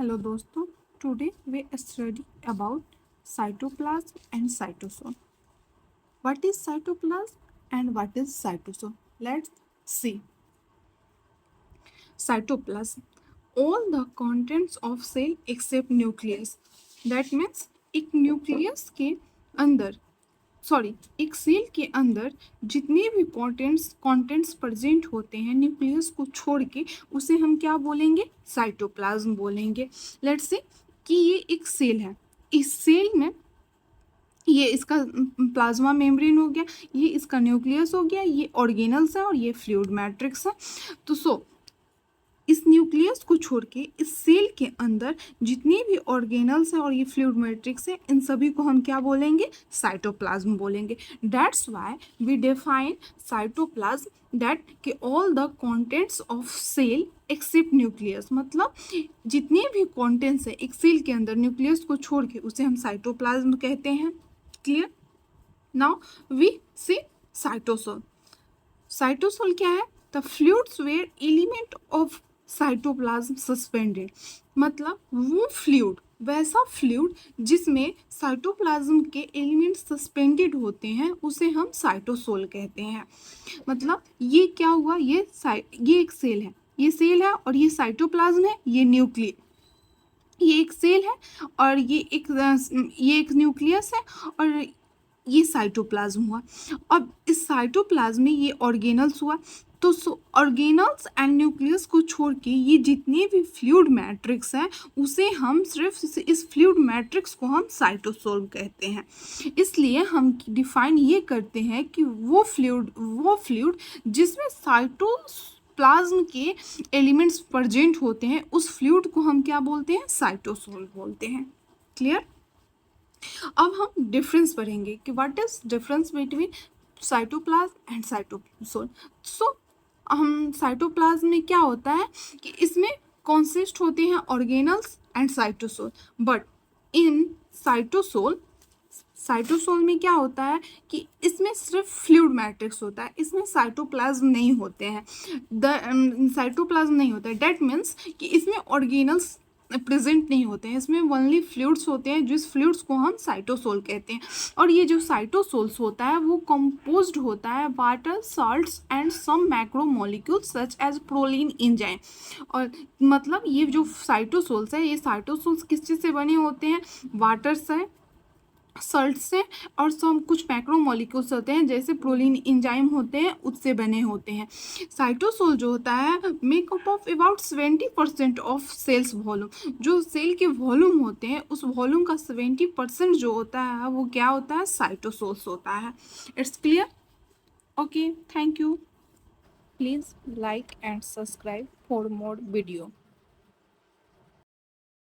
Hello दोस्तों, today we study about cytoplasm and cytosol. What is cytoplasm and what is cytosol? Let's see. Cytoplasm, all the contents of cell except nucleus. That means एक nucleus के अंदर एक cell के अंदर जितने भी contents present होते हैं न्यूक्लियस को छोड़ के, उसे हम क्या बोलेंगे? साइटोप्लाज्म बोलेंगे. लेट्स से कि ये एक सेल है. इस सेल में ये इसका प्लाज्मा मेम्ब्रेन हो गया, ये इसका न्यूक्लियस हो गया, ये ऑर्गेनल्स है और ये फ्लूइड मैट्रिक्स है. तो इस न्यूक्लियस को छोड़ के इस सेल के अंदर जितने भी ऑर्गेनल्स हैं और ये फ्लूइड मैट्रिक्स है, इन सभी को हम क्या बोलेंगे? साइटोप्लाज्म बोलेंगे. That's why we define cytoplasm that कि all the contents of cell except nucleus. मतलब जितने भी कंटेंट्स है एक सेल के अंदर न्यूक्लियस को छोड़ के, उसे हम साइटोप्लाज्म कहते हैं. Clear? Now we see cytosol. Cytosol क्या है? The fluids where element of cytoplasm suspended. मतलब वो फ्लूइड, वैसा फ्लूइड जिसमें साइटोप्लाज्म के एलिमेंट सस्पेंडेड होते हैं, उसे हम साइटोसोल कहते हैं. मतलब ये क्या हुआ? ये एक सेल है, ये सेल है और ये साइटोप्लाज्म है, ये न्यूक्लियस. ये एक सेल है और ये एक न्यूक्लियस है और ये साइटोप्लाज्म हुआ. अब इस साइटोप्लाज्म में ये ऑर्गेनल्स हुआ. तो ऑर्गेनल्स एंड न्यूक्लियस को छोड़ के ये जितने भी फ्लूइड मैट्रिक्स हैं, उसे हम सिर्फ इस फ्लूइड मैट्रिक्स को हम साइटोसोल कहते हैं. इसलिए हम डिफाइन ये करते हैं कि वो फ्लूइड जिसमें साइटोप्लाज्म के एलिमेंट्स प्रेजेंट होते हैं, उस फ्लूइड को हम क्या बोलते हैं? साइटोसोल बोलते हैं. क्लियर? अब हम डिफरेंस पढ़ेंगे कि what is difference between cytoplasm and cytosol. So हम साइटोप्लाज्म में क्या होता है कि इसमें कॉन्सिस्ट होते हैं organelles and cytosol. But in cytosol में क्या होता है कि इसमें सिर्फ फ्लूइड मैट्रिक्स होता है, इसमें साइटोप्लाज्म नहीं होते हैं. साइटोप्लाज्म नहीं होता है. डेट मीन्स कि इसमें ऑर्गेनल्स प्रेजेंट नहीं होते हैं, इसमें ओनली फ्लूइड्स होते हैं, जिस फ्लूइड्स को हम साइटोसोल कहते हैं. और ये जो साइटोसोल्स होता है वो कंपोज्ड होता है water, salts and some macromolecules such as proline enzyme. और मतलब ये जो साइटोसोल्स है, ये साइटोसोल्स किस चीज़ से बने होते हैं? वाटर से, सल्ट से और सम कुछ मैक्रोमोलिक्यूल्स होते हैं जैसे प्रोलीन एंजाइम होते हैं, उससे बने होते हैं. साइटोसोल जो होता है make up of about 70% of cells volume. जो सेल के वॉल्यूम होते हैं, उस वॉल्यूम का 70% जो होता है वो क्या होता है? साइटोसोल्स होता है. It's clear? Okay, thank you. Please like and subscribe for more video.